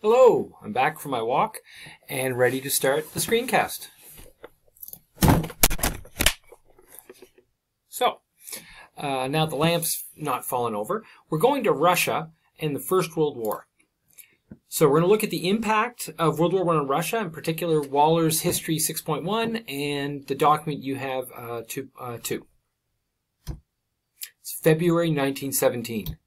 Hello, I'm back from my walk and ready to start the screencast. So, now the lamp's not fallen over, we're going to Russia and the First World War. So we're going to look at the impact of World War I on Russia, in particular Waller's History 6.1 and the document you have 2. It's February 1917.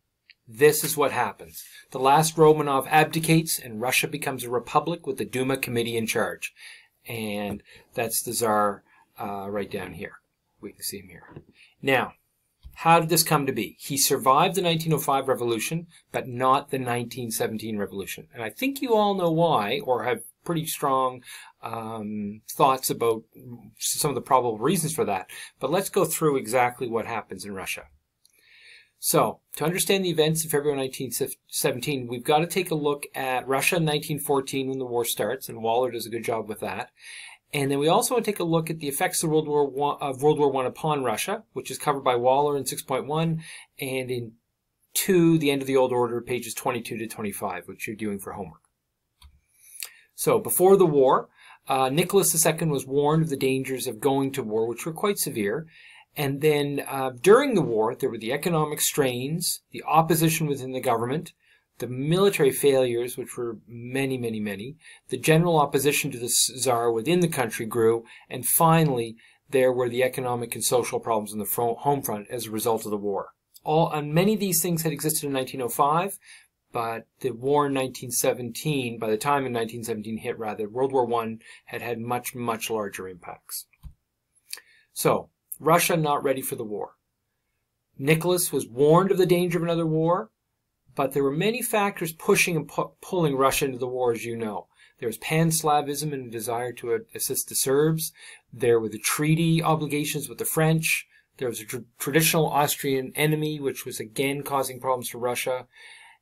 This is what happens. The last Romanov abdicates and Russia becomes a republic with the Duma committee in charge. And that's the Tsar right down here. We can see him here. Now, how did this come to be? He survived the 1905 revolution, but not the 1917 revolution. And I think you all know why, or have pretty strong thoughts about some of the probable reasons for that. But let's go through exactly what happens in Russia. So, to understand the events of February 1917, we've got to take a look at Russia in 1914 when the war starts, and Waller does a good job with that. And then we also want to take a look at the effects of World War I upon Russia, which is covered by Waller in 6.1, and in 2, The End of the Old Order, pages 22 to 25, which you're doing for homework. So, before the war, Nicholas II was warned of the dangers of going to war, which were quite severe. And then during the war, there were the economic strains, the opposition within the government, the military failures, which were many, many, many. The general opposition to the Tsar within the country grew. And finally, there were the economic and social problems on the home front as a result of the war. Many of these things had existed in 1905, but the war in 1917, by the time in 1917 hit, World War I had had much, much larger impacts. So, Russia not ready for the war. Nicholas was warned of the danger of another war, but there were many factors pushing and pulling Russia into the war, as you know. There was pan-Slavism and a desire to assist the Serbs. There were the treaty obligations with the French. There was a traditional Austrian enemy, which was again causing problems for Russia.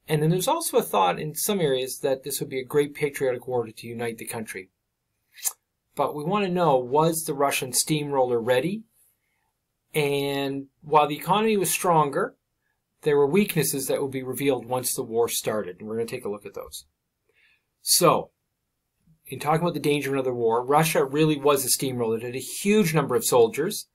And then there's also a thought in some areas that this would be a great patriotic war to unite the country. But we want to know, was the Russian steamroller ready? And while the economy was stronger, there were weaknesses that would be revealed once the war started. And we're going to take a look at those. So, in talking about the danger of another war, Russia really was a steamroller. It had a huge number of soldiers.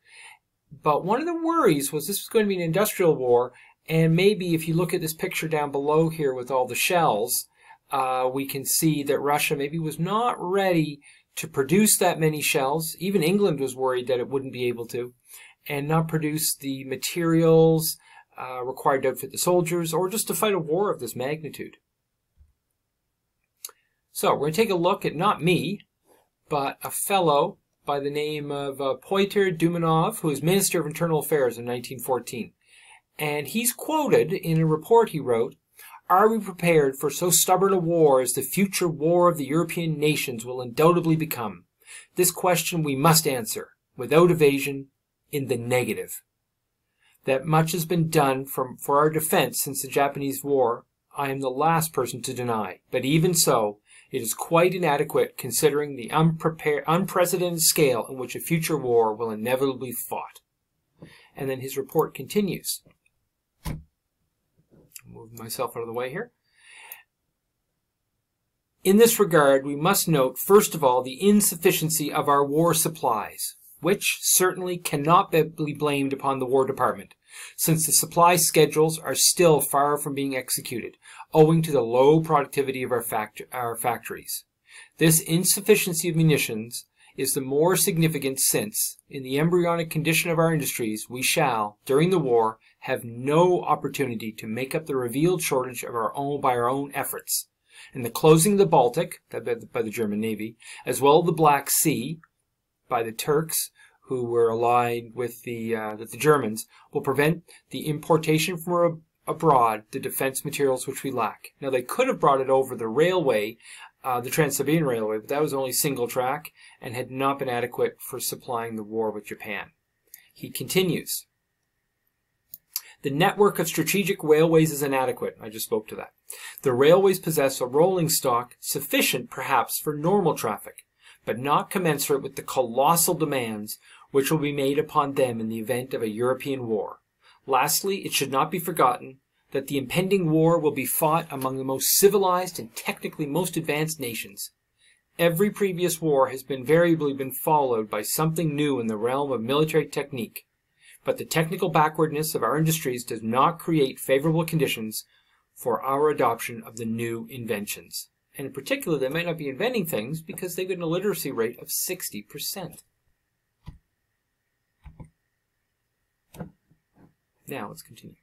But one of the worries was this was going to be an industrial war. And maybe if you look at this picture down below here with all the shells, we can see that Russia maybe was not ready to produce that many shells. Even England was worried that it wouldn't be able to. And not produce the materials required to outfit the soldiers, or just to fight a war of this magnitude. So, we're going to take a look at, not me, but a fellow by the name of Pyotr Dumanov, who was Minister of Internal Affairs in 1914. And he's quoted in a report he wrote, "Are we prepared for so stubborn a war as the future war of the European nations will undoubtedly become? This question we must answer, without evasion, in the negative. That much has been done for our defense since the Japanese War, I am the last person to deny. But even so, it is quite inadequate considering the unprecedented scale in which a future war will inevitably be fought." And then his report continues. Move myself out of the way here. "In this regard, we must note, first of all, the insufficiency of our war supplies, which certainly cannot be blamed upon the War Department, since the supply schedules are still far from being executed, owing to the low productivity of our factories. This insufficiency of munitions is the more significant since, in the embryonic condition of our industries, we shall, during the war, have no opportunity to make up the revealed shortage of by our own efforts. And the closing of the Baltic, by the German Navy, as well as the Black Sea, by the Turks, who were allied with the Germans, will prevent the importation from abroad the defense materials which we lack." Now, they could have brought it over the railway, the Trans-Siberian Railway, but that was only single track and had not been adequate for supplying the war with Japan. He continues, "The network of strategic railways is inadequate." I just spoke to that. "The railways possess a rolling stock sufficient, perhaps, for normal traffic, but not commensurate with the colossal demands which will be made upon them in the event of a European war. Lastly, it should not be forgotten that the impending war will be fought among the most civilized and technically most advanced nations. Every previous war has invariably been followed by something new in the realm of military technique, but the technical backwardness of our industries does not create favorable conditions for our adoption of the new inventions. And in particular, they might not be inventing things because they've got an illiteracy rate of 60%. Now, let's continue.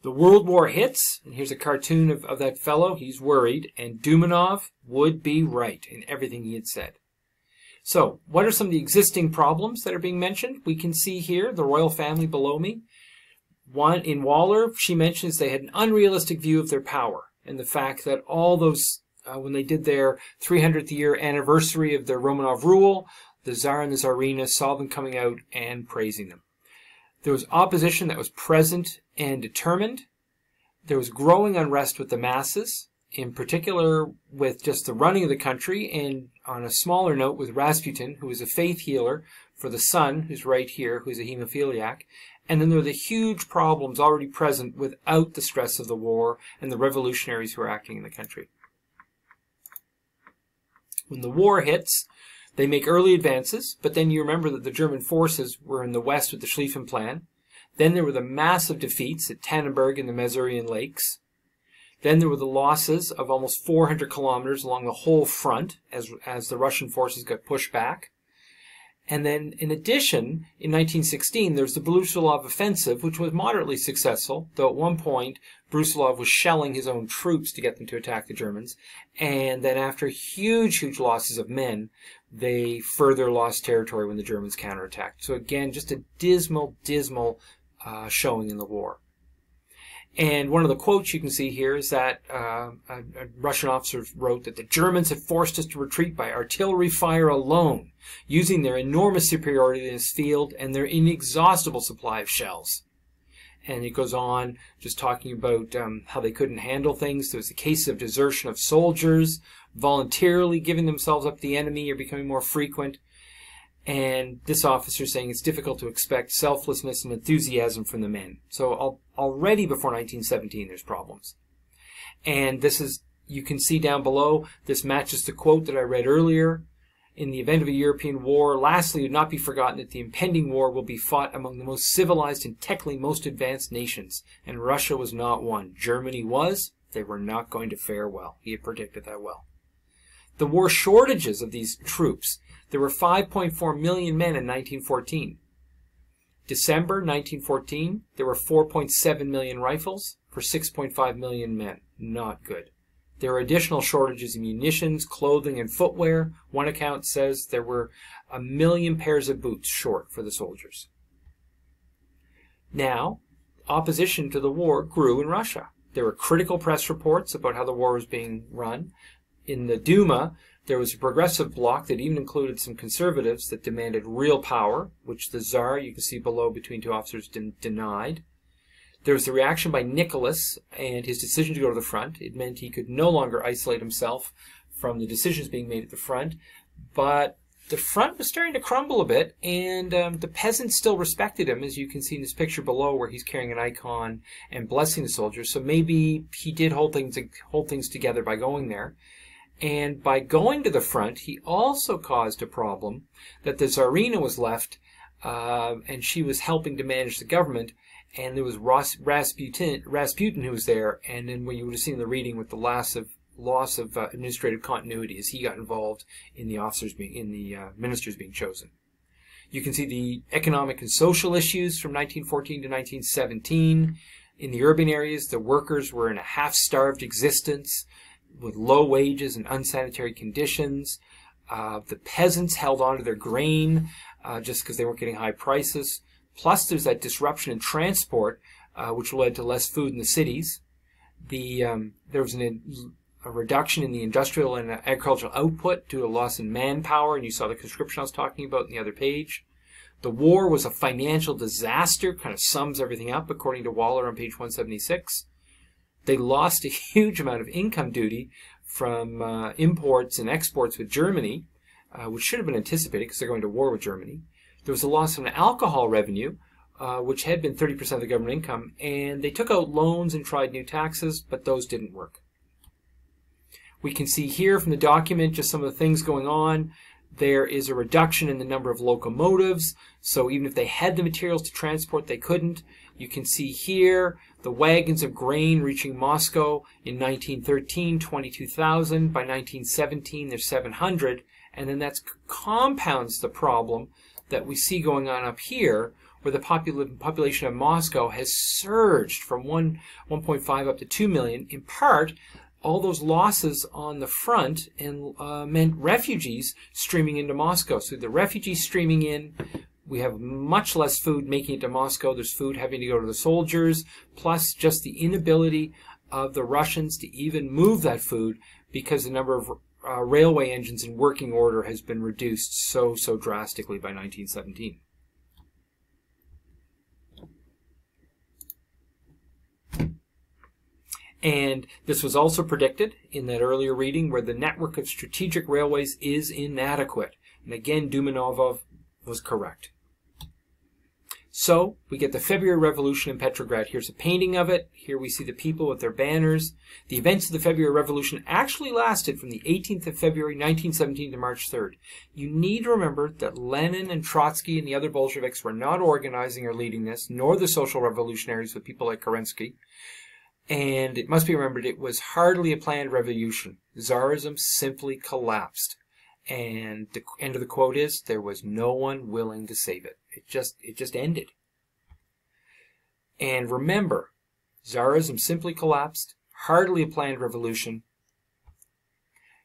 The World War hits, and here's a cartoon of that fellow. He's worried, and Dumanov would be right in everything he had said. So, what are some of the existing problems that are being mentioned? We can see here the royal family below me. One, in Waller, she mentions they had an unrealistic view of their power, and the fact that all those, when they did their 300th year anniversary of their Romanov rule, the Tsar and the Tsarina saw them coming out and praising them. There was opposition that was present and determined. There was growing unrest with the masses, in particular with just the running of the country, and on a smaller note with Rasputin, who was a faith healer for the son, who's right here, who's a hemophiliac. And then there were the huge problems already present without the stress of the war and the revolutionaries who were acting in the country. When the war hits, they make early advances, but then you remember that the German forces were in the west with the Schlieffen Plan. Then there were the massive defeats at Tannenberg and the Masurian Lakes. Then there were the losses of almost 400 kilometers along the whole front as the Russian forces got pushed back. And then, in addition, in 1916, there was the Brusilov offensive, which was moderately successful, though at one point Brusilov was shelling his own troops to get them to attack the Germans. And then after huge losses of men, they further lost territory when the Germans counterattacked. So again, just a dismal showing in the war. And one of the quotes you can see here is that a Russian officer wrote that the Germans had forced us to retreat by artillery fire alone, using their enormous superiority in this field and their inexhaustible supply of shells. And it goes on just talking about how they couldn't handle things. There was a case of desertion of soldiers, voluntarily giving themselves up to the enemy or becoming more frequent. And this officer saying it's difficult to expect selflessness and enthusiasm from the men. So already before 1917 there's problems. And this is, you can see down below, this matches the quote that I read earlier. In the event of a European war, lastly, it would not be forgotten that the impending war will be fought among the most civilized and technically most advanced nations. And Russia was not one. Germany was. They were not going to fare well. He had predicted that well. The war shortages of these troops. There were 5.4 million men in 1914. December 1914, there were 4.7 million rifles for 6.5 million men. Not good. There were additional shortages in munitions, clothing, and footwear. One account says there were 1 million pairs of boots short for the soldiers. Now, opposition to the war grew in Russia. There were critical press reports about how the war was being run. In the Duma, there was a progressive bloc that even included some conservatives that demanded real power, which the Tsar, you can see below between two officers, denied. There was the reaction by Nicholas and his decision to go to the front. It meant he could no longer isolate himself from the decisions being made at the front. But the front was starting to crumble a bit, and the peasants still respected him, as you can see in this picture below where he's carrying an icon and blessing the soldiers. So maybe he did hold things together by going there. And by going to the front, he also caused a problem that the Tsarina was left, and she was helping to manage the government, and there was Rasputin who was there, and then what you would have seen in the reading with the loss of administrative continuity as he got involved in the ministers being chosen. You can see the economic and social issues from 1914 to 1917. In the urban areas, the workers were in a half-starved existence, with low wages and unsanitary conditions. The peasants held on to their grain just because they weren't getting high prices. Plus, there's that disruption in transport, which led to less food in the cities. There was a reduction in the industrial and agricultural output due to loss in manpower, and you saw the conscription I was talking about in the other page. The war was a financial disaster, kind of sums everything up, according to Waller on page 176. They lost a huge amount of income duty from imports and exports with Germany, which should have been anticipated because they're going to war with Germany. There was a loss of alcohol revenue, which had been 30% of the government income, and they took out loans and tried new taxes, but those didn't work. We can see here from the document just some of the things going on. There is a reduction in the number of locomotives, so even if they had the materials to transport, they couldn't. You can see here the wagons of grain reaching Moscow in 1913, 22,000. By 1917, there's 700, and then that compounds the problem that we see going on up here, where the population of Moscow has surged from 1.5 up to 2 million, in part all those losses on the front and meant refugees streaming into Moscow. So the refugees streaming in, we have much less food making it to Moscow. There's food having to go to the soldiers, plus just the inability of the Russians to even move that food because the number of railway engines in working order has been reduced so drastically by 1917. And this was also predicted in that earlier reading where the network of strategic railways is inadequate. And again, Dumanovov was correct. So we get the February Revolution in Petrograd. Here's a painting of it. Here we see the people with their banners. The events of the February Revolution actually lasted from the 18th of February 1917 to March 3rd. You need to remember that Lenin and Trotsky and the other Bolsheviks were not organizing or leading this, nor the social revolutionaries with people like Kerensky. And it must be remembered it was hardly a planned revolution. Tsarism simply collapsed. And the end of the quote is, there was no one willing to save it. It just ended. And remember, Tsarism simply collapsed, hardly a planned revolution,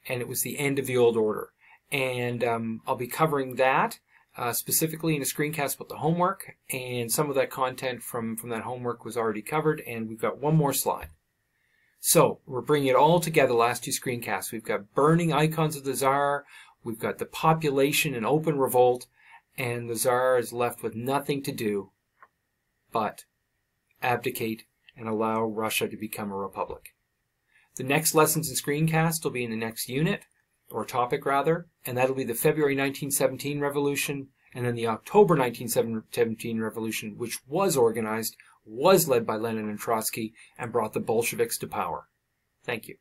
and it was the end of the old order. And I'll be covering that specifically in a screencast with the homework, and some of that content from that homework was already covered, and we've got one more slide. So we're bringing it all together, last two screencasts. We've got burning icons of the Tsar, we've got the population in open revolt, and the Tsar is left with nothing to do but abdicate and allow Russia to become a republic. The next lessons in screencast will be in the next unit, or topic rather, and that'll be the February 1917 revolution, and then the October 1917 revolution, which was organized, was led by Lenin and Trotsky, and brought the Bolsheviks to power. Thank you.